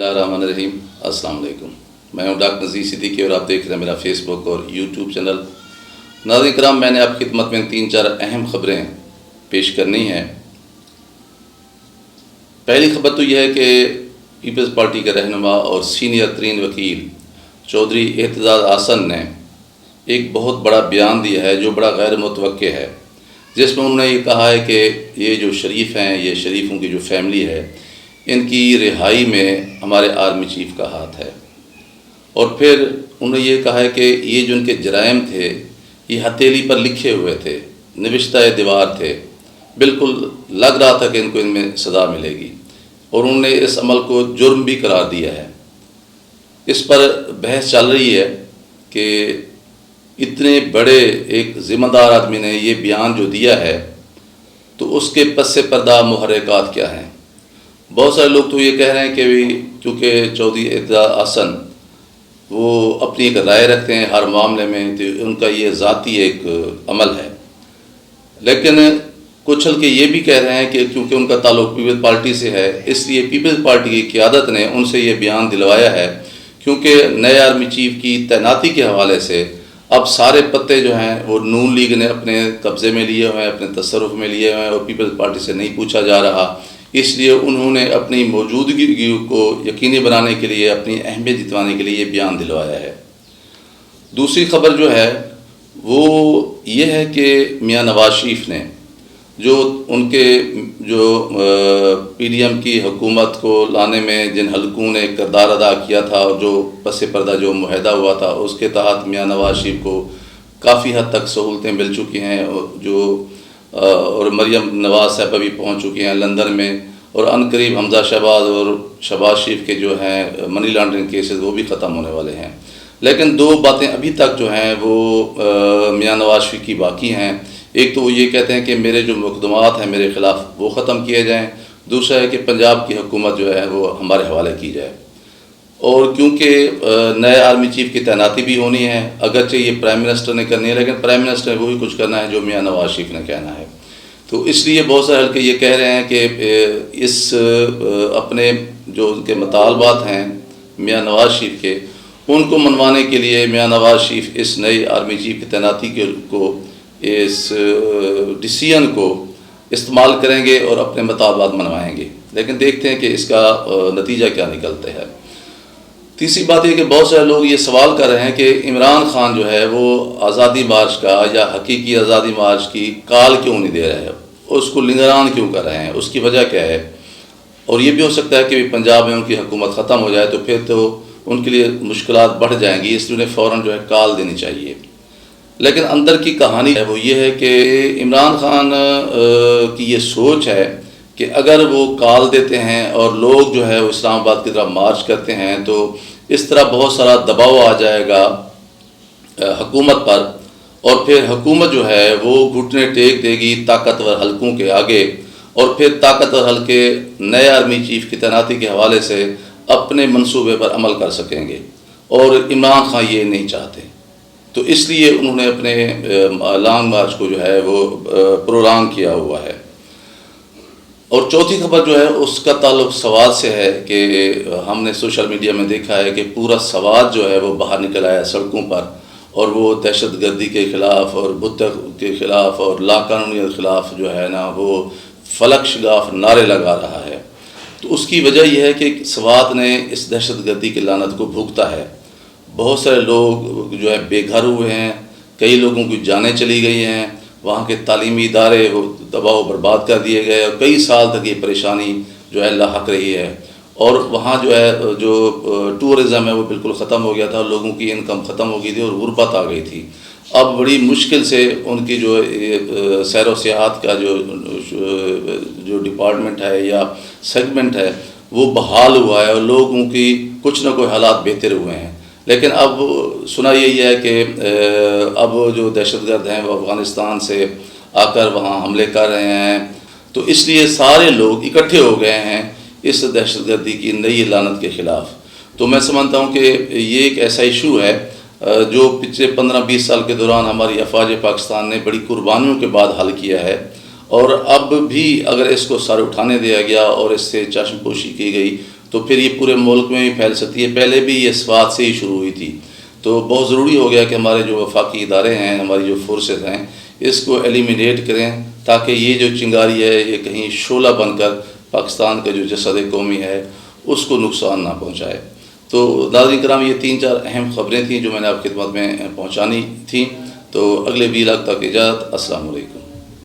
बिस्मिल्लाहिर्रहमानिर्रहीम। अस्सलाम वालेकुम। मैं हूं डॉक्टर नज़ीर सिद्दीकी और आप देख रहे हैं मेरा फेसबुक और यूट्यूब चैनल। नाज़रीन किराम, मैंने आपकी खिदमत में 3-4 अहम ख़बरें पेश करनी हैं। पहली ख़बर तो यह है कि पीपल्स पार्टी के रहनुमा और सीनियर तरीन वकील चौधरी एतजाज़ आसन ने एक बहुत बड़ा बयान दिया है जो बड़ा गैर मुतवक्के है, जिसमें उन्होंने ये कहा है कि ये जो शरीफ हैं, ये शरीफों की जो फैमिली है, इनकी रिहाई में हमारे आर्मी चीफ का हाथ है। और फिर उन्होंने ये कहा है कि ये जो उनके जराइम थे ये हथेली पर लिखे हुए थे, निविश्ता दीवार थे, बिल्कुल लग रहा था कि इनको इनमें सज़ा मिलेगी, और उन्होंने इस अमल को जुर्म भी करार दिया है। इस पर बहस चल रही है कि इतने बड़े एक ज़िम्मेदार आदमी ने ये बयान जो दिया है तो उसके पस पर्दा मुहर्रिकात क्या हैं। बहुत सारे लोग तो ये कह रहे हैं कि क्योंकि चौधरी एतजाज़ आसन वो अपनी एक राय रखते हैं हर मामले में, तो उनका ये ज़ाती एक अमल है। लेकिन कुछ हल्के ये भी कह रहे हैं कि क्योंकि उनका ताल्लुक़ पीपल्स पार्टी से है, इसलिए पीपल्स पार्टी की क़यादत ने उनसे ये बयान दिलवाया है, क्योंकि नए आर्मी चीफ की तैनाती के हवाले से अब सारे पत्ते जो हैं वो नून लीग ने अपने कब्ज़े में लिए हुए हैं, अपने तसर्रुफ़ में लिए हुए हैं, और पीपल्स पार्टी से नहीं पूछा जा रहा। इसलिए उन्होंने अपनी मौजूदगी को यकीनी बनाने के लिए, अपनी अहमियत जितवाने के लिए ये बयान दिलवाया है। दूसरी ख़बर जो है वो ये है कि मियाँ नवाज शरीफ ने जो उनके PDM की हुकूमत को लाने में जिन हलकों ने किरदार अदा किया था, और जो पस पर्दा जो मुआहदा हुआ था, उसके तहत मियाँ नवाज शरीफ को काफ़ी हद तक सहूलतें मिल चुकी हैं, और मरियम नवाज साहब अभी पहुंच चुकी हैं लंदन में, और अनकरीब हमजा शहबाज और शहबाज शरीफ के जो हैं मनी लॉन्ड्रिंग केसेस वो भी ख़त्म होने वाले हैं। लेकिन दो बातें अभी तक जो हैं वो मियाँ नवाज शरीफ की बाकी हैं। एक तो वो ये कहते हैं कि मेरे जो मुकदमात हैं मेरे ख़िलाफ़ वो ख़त्म किए जाएँ। दूसरा है कि पंजाब की हुकूमत जो है वो हमारे हवाले की जाए। और क्योंकि नए आर्मी चीफ की तैनाती भी होनी है, अगरचे ये प्राइम मिनिस्टर ने करनी है, लेकिन प्राइम मिनिस्टर ने वही कुछ करना है जो मियाँ नवाज शरीफ ने कहना है। तो इसलिए बहुत सारे हल्के ये कह रहे हैं कि इस अपने जो उनके मुतालबात हैं मियाँ नवाज शरीफ के, उनको मनवाने के लिए मियाँ नवाज शरीफ इस नई आर्मी चीफ की तैनाती को इस डिसीजन को इस्तेमाल करेंगे और अपने मुतालबात मनवाएंगे। लेकिन देखते हैं कि इसका नतीजा क्या निकलता है। तीसरी बात यह कि बहुत सारे लोग ये सवाल कर रहे हैं कि इमरान खान जो है वो आज़ादी मार्च का या हकीकी आज़ादी मार्च की कॉल क्यों नहीं दे रहे हैं, उसको निगरान क्यों कर रहे हैं, उसकी वजह क्या है। और ये भी हो सकता है कि पंजाब में उनकी हुकूमत ख़त्म हो जाए तो फिर तो उनके लिए मुश्किलात बढ़ जाएंगी, इसलिए उन्हें फ़ौरन जो है कॉल देनी चाहिए। लेकिन अंदर की कहानी है वो ये है कि इमरान खान की ये सोच है कि अगर वो कॉल देते हैं और लोग जो है वो इस्लामाबाद की तरफ मार्च करते हैं तो इस तरह बहुत सारा दबाव आ जाएगा हुकूमत पर, और फिर हुकूमत जो है वो घुटने टेक देगी ताकतवर हलकों के आगे, और फिर ताकतवर हलके नए आर्मी चीफ की तैनाती के हवाले से अपने मंसूबे पर अमल कर सकेंगे, और इमरान खान ये नहीं चाहते। तो इसलिए उन्होंने अपने लॉन्ग मार्च को जो है वो प्रोलॉन्ग किया हुआ है। और चौथी खबर जो है उसका ताल्लुक़ सवाद से है कि हमने सोशल मीडिया में देखा है कि पूरा सवाद जो है वो बाहर निकल आया सड़कों पर, और वो दहशतगर्दी के ख़िलाफ़ और बुत के ख़िलाफ़ और लाकानूनियत के ख़िलाफ़ जो है ना वो फलक शगाफ नारे लगा रहा है। तो उसकी वजह यह है कि सवाद ने इस दहशतगर्दी की लानत को भुगता है। बहुत सारे लोग जो है बेघर हुए हैं, कई लोगों की जानें चली गई हैं, वहाँ के तालीमी इदारे वो तबाह बर्बाद कर दिए गए, और कई साल तक ये परेशानी जो है लाहक रही है। और वहाँ जो है जो टूरिज़म है वो बिल्कुल ख़त्म हो गया था, लोगों की इनकम ख़त्म हो गई थी और गुर्बत आ गई थी। अब बड़ी मुश्किल से उनकी जो सैर व सियाहत का जो डिपार्टमेंट है या सेगमेंट है वो बहाल हुआ है, और लोगों की कुछ ना कोई हालात बेहतर हुए हैं। लेकिन अब सुना यही है कि अब जो दहशतगर्द हैं वो अफ़गानिस्तान से आकर वहाँ हमले कर रहे हैं, तो इसलिए सारे लोग इकट्ठे हो गए हैं इस दहशतगर्दी की नई लानत के ख़िलाफ़। तो मैं समझता हूँ कि ये एक ऐसा इशू है जो पिछले 15-20 साल के दौरान हमारी अफ़वाज पाकिस्तान ने बड़ी कुर्बानियों के बाद हल किया है, और अब भी अगर इसको सर उठाने दिया गया और इससे चश्मपोशी की गई تو پھر یہ پورے ملک میں بھی پھیل سکتی ہے. پہلے بھی یہ اسوات سے ہی شروع ہوئی تھی. تو بہت ضروری ہو گیا کہ ہمارے جو وفاقی ادارے ہیں, ہماری جو فورسز ہیں, اس کو ایلیمینیٹ کریں تاکہ یہ جو چنگاری ہے یہ کہیں شعلہ بن کر پاکستان کا جو جسد قومی ہے اس کو نقصان نہ پہنچائے. تو ناظرین کرام, یہ 3-4 اہم خبریں تھیں جو میں نے آپ کی خدمت میں پہنچانی تھیں. تو اگلے ویلاگ تک اجازت. السلام علیکم.